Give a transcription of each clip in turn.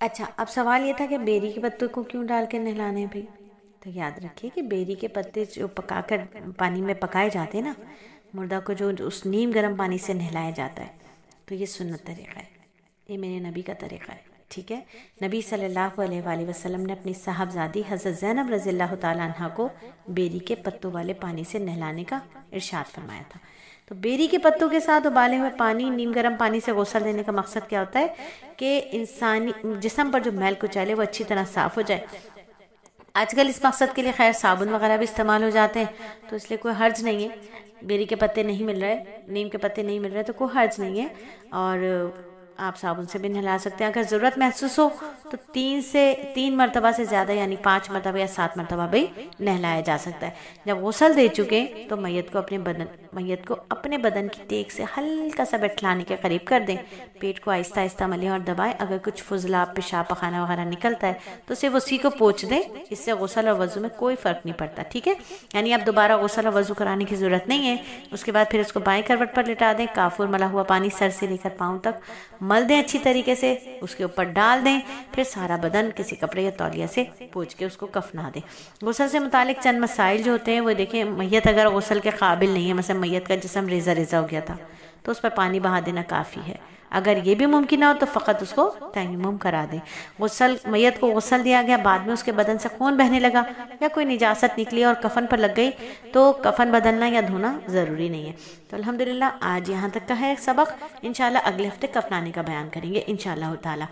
اچھا، اب سوال یہ تھا کہ بیری کے پتوں کو کیوں ڈال کے نہلانے ہیں بھائی؟ تو یاد رکھیے کہ بیری کے پتے جو پکا کر پانی میں پکائے جاتے ہیں نا، مردہ کو جو اس نیم گرم پانی سے نہلایا جاتا ہے، تو یہ سنت طریقہ ہے، یہ میرے نبی کا طریقہ ہے، ٹھیک ہے۔ نبی صلی اللہ علیہ وآلہ وسلم نے اپنی صاحبزادی حضرت زینب رضی اللہ تعالیٰ عنہ کو بیری کے پتوں والے پانی سے نہلانے کا ارشاد فرمایا تھا۔ تو بیری کے پتوں کے ساتھ ابالے ہوئے پانی، نیم گرم پانی سے غسل دینے کا مقصد کیا ہوتا ہے کہ انسانی جسم پر جو میل کچیل ہے وہ اچھی طرح صاف ہو جائے۔ آج کل اس مقصد کے لیے خیر صابن وغیرہ بھی استعمال ہو جاتے ہیں، تو اس لیے کوئی حرج نہیں ہے، بیری کے پتے نہیں مل رہے، نیم کے پتے نہیں مل رہے تو کوئی حرج نہیں ہے، اور آپ صابن سے بھی نہلا سکتے ہیں۔ اگر ضرورت محسوس ہو تو 3 مرتبہ سے زیادہ یعنی 5 مرتبہ یا 7 مرتبہ بھی نہلایا جا سکتا ہے۔ جب غسل دے چکے تو میت کو اپنے بدن کی ٹیک سے ہلکا سا بٹھلانے کے قریب کر دیں، پیٹ کو آہستہ آہستہ ملیں اور دبائیں۔ اگر کچھ فضلہ، پیشاب، پخانہ وغیرہ نکلتا ہے تو صرف اسی کو پوچھ دیں، اس سے غسل اور وضو میں کوئی فرق نہیں پڑتا، ٹھیک ہے۔ یعنی اب دوبارہ غسل اور وضو کرانے کی ضرورت نہیں ہے۔ اس کے بعد پھر اس کو بائیں کروٹ پر لٹا دیں، کافور ملا ہوا پانی سر سے لے کر پاؤں تک مل دیں اچھی طریقے سے، اس کے اوپر ڈال دیں، پھر سارا بدن کسی کپڑے یا تولیہ سے پوچھ کے اس کو کفنا دیں۔ غسل سے متعلق چند مسائل جو ہوتے ہیں وہ دیکھیں، میت اگر غسل کے قابل نہیں ہے، مثلا میت کا جسم ریزہ ریزہ ہو گیا تھا تو اس پر پانی بہا دینا کافی ہے۔ اگر یہ بھی ممکن نہ ہو تو فقط اس کو تیمم کرا دیں۔ میت کو غسل دیا گیا، بعد میں اس کے بدن سے خون بہنے لگا یا کوئی نجاست نکلی اور کفن پر لگ گئی تو کفن بدلنا یا دھونا ضروری نہیں ہے۔ تو الحمدللہ آج یہاں تک کا ہے سبق، انشاءاللہ اگلے ہفتے کفنانے کا بیان کریں گے انشاءاللہ تعالی۔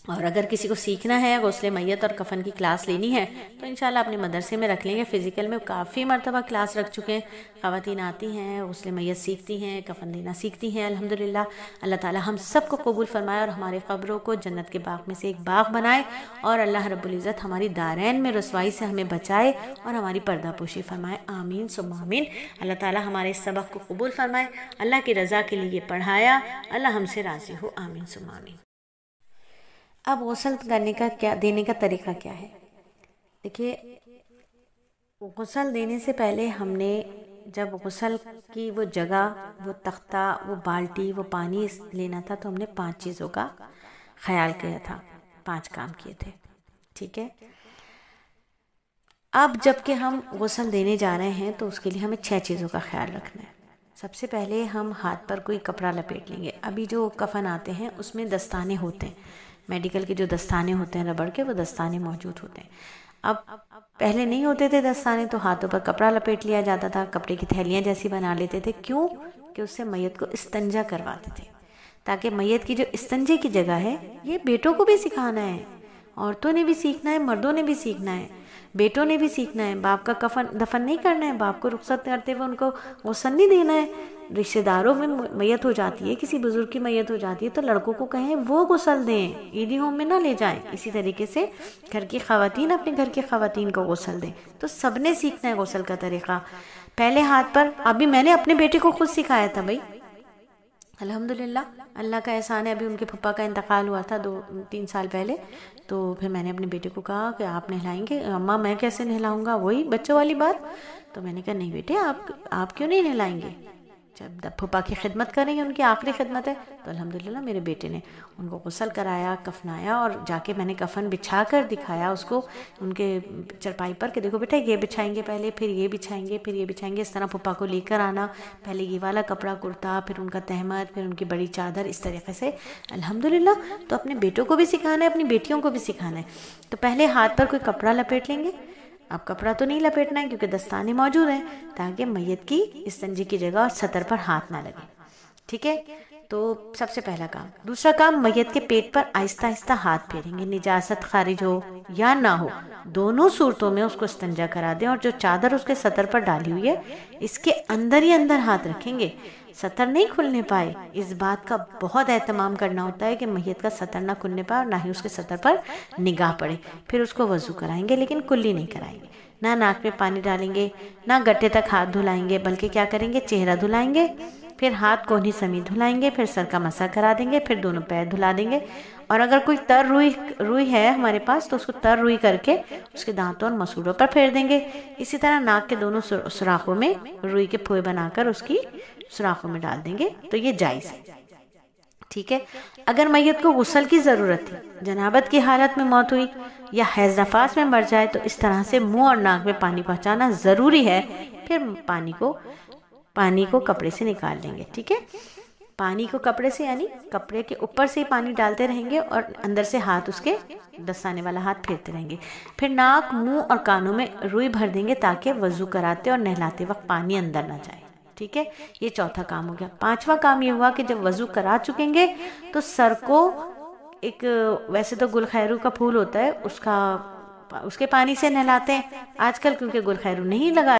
اور اگر کسی کو سیکھنا ہے غسل میت اور کفن کی کلاس لینی ہے تو انشاءاللہ اپنے مدرسے میں رکھ لیں گے۔ فزیکل میں کافی مرتبہ کلاس رکھ چکے ہیں، خواتین آتی ہیں، غسل میت سیکھتی ہیں، کفن دینا سیکھتی ہیں۔ الحمدللہ اللہ تعالی ہم سب کو قبول فرمائے اور ہمارے قبروں کو جنت کے باغ میں سے ایک باغ بنائے، اور اللہ رب العزت ہماری دارین میں رسوائی سے ہمیں بچائے اور ہماری پردہ پوشی فرمائے، آمین ثم آمین۔ اللہ تعالی ہمارے اس سبق کو قبول فرمائے، اللہ کی رضا کے لیے پڑھایا، اللہ ہم سے راضی ہو، آمین ثم آمین۔ اب غسل دینے کا طریقہ کیا ہے؟ دیکھیے، غسل دینے سے پہلے ہم نے جب غسل کی وہ جگہ، وہ تختہ، وہ بالٹی، وہ پانی لینا تھا تو ہم نے 5 چیزوں کا خیال کیا تھا، 5 کام کیے تھے، ٹھیک ہے۔ اب جب کہ ہم غسل دینے جا رہے ہیں تو اس کے لیے ہمیں 6 چیزوں کا خیال رکھنا ہے۔ سب سے پہلے ہم ہاتھ پر کوئی کپڑا لپیٹ لیں گے۔ ابھی جو کفن آتے ہیں اس میں دستانے ہوتے ہیں، میڈیکل کے جو دستانے ہوتے ہیں ربڑ کے، وہ دستانے موجود ہوتے ہیں۔ اب پہلے نہیں ہوتے تھے دستانے تو ہاتھوں پر کپڑا لپیٹ لیا جاتا تھا، کپڑے کی تھیلیاں جیسی بنا لیتے تھے۔ کیوں؟ کہ اس سے میت کو استنجا کرواتے تھے، تاکہ میت کی جو استنجے کی جگہ ہے، یہ بیٹوں کو بھی سکھانا ہے، عورتوں نے بھی سیکھنا ہے، مردوں نے بھی سیکھنا ہے، بیٹوں نے بھی سیکھنا ہے۔ باپ کا دفن نہیں کرنا ہے، باپ کو رخصت کرتے ہوئے ان کو غسل نہیں دینا ہے۔ رشتہ داروں میں میت ہو جاتی ہے، کسی بزرگ کی میت ہو جاتی ہے تو لڑکوں کو کہیں وہ غسل دیں، عیدی ہوم میں نہ لے جائیں۔ اسی طریقے سے گھر کی خواتین اپنے گھر کی خواتین کو غسل دیں۔ تو سب نے سیکھنا ہے غسل کا طریقہ۔ پہلے ہاتھ پر، ابھی میں نے اپنے بیٹے کو خود سکھایا تھا بھائی، الحمدللہ اللہ کا احسان ہے۔ ابھی ان کے پھپھا کا انتقال ہوا تھا 2-3 سال پہلے، تو پھر میں نے اپنے بیٹے کو کہا کہ آپ نہلائیں گے؟ اماں میں کیسے نہلاؤں گا، وہی بچوں والی بات۔ تو میں نے کہا نہیں بیٹے، آپ کیوں نہیں نہلائیں گے؟ جب پھپھا کی خدمت کریں گے، ان کی آخری خدمت ہے۔ تو الحمدللہ میرے بیٹے نے ان کو غسل کرایا، کفنایا، اور جا کے میں نے کفن بچھا کر دکھایا اس کو ان کے چرپائی پر کہ دیکھو بیٹا یہ بچھائیں گے پہلے، پھر یہ بچھائیں گے، پھر یہ بچھائیں گے۔ اس طرح پھپھا کو لے کر آنا، پہلے یہ والا کپڑا کرتا، پھر ان کا تہمت، پھر ان کی بڑی چادر، اس طریقے سے الحمدللہ۔ تو اپنے بیٹوں کو بھی سکھانا ہے، اپنی بیٹیوں کو بھی سکھانا ہے۔ تو پہلے ہاتھ پر کوئی کپڑا لپیٹ لیں گے۔ اب کپڑا تو نہیں لپیٹنا ہے کیونکہ دستانے موجود ہیں، تاکہ میت کی استنجے کی جگہ اور سطر پر ہاتھ نہ لگے، ٹھیک ہے۔ تو سب سے پہلا کام۔ دوسرا کام، میت کے پیٹ پر آہستہ آہستہ ہاتھ پھیریں گے، نجاست خارج ہو یا نہ ہو، دونوں صورتوں میں اس کو استنجا کرا دیں، اور جو چادر اس کے سطر پر ڈالی ہوئی ہے اس کے اندر ہی اندر ہاتھ رکھیں گے، سطر نہیں کھلنے پائے۔ اس بات کا بہت اہتمام کرنا ہوتا ہے کہ میت کا سطر نہ کھلنے پائے اور نہ ہی اس کے سطر پر نگاہ پڑے۔ پھر اس کو وضو کرائیں گے، لیکن کلی نہیں کرائیں گے، نہ ناک میں پانی ڈالیں گے، نہ گٹے تک ہاتھ دھلائیں گے، بلکہ کیا کریں گے، چہرہ دھلائیں گے، پھر ہاتھ کونی سمیت دھلائیں گے، پھر سر کا مسح کرا دیں گے، پھر دونوں پیر دھلا دیں گے۔ اور اگر کوئی تر روئی ہے ہمارے پاس تو اس کو تر روئی کر کے اس کے دانتوں اور مسوڑوں پر پھیر دیں گے۔ اسی طرح ناک کے دونوں سوراخوں میں روئی کے پھوئے بنا کر اس کی سوراخوں میں ڈال دیں گے، تو یہ جائز ہے۔ ٹھیک ہے. اگر میت کو غسل کی ضرورت تھی، جنابت کی حالت میں موت ہوئی یا حیض نفاس میں مر جائے تو اس طرح سے منہ اور ناک میں پانی پہنچانا ضروری ہے. پھر پانی کو کپڑے سے نکال لیں گے. ٹھیک ہے، پانی کو کپڑے سے یعنی کپڑے کے اوپر سے پانی ڈالتے رہیں گے اور اندر سے ہاتھ اس کے دستانے والا ہاتھ پھیرتے رہیں گے. پھر ناک، منہ اور کانوں میں روئی بھر دیں گے تاکہ وضو کراتے اور نہلاتے وقت پانی اندر نہ جائے. ٹھیک ہے، یہ چوتھا کام ہو گیا. پانچواں کام یہ ہوا کہ جب وضو کرا چکیں گے تو سر کو ایک، ویسے تو گل خیرو کا پھول ہوتا ہے، اس کے پانی سے نہلاتے ہیں. آج کل کیونکہ گل خیرو نہیں لگا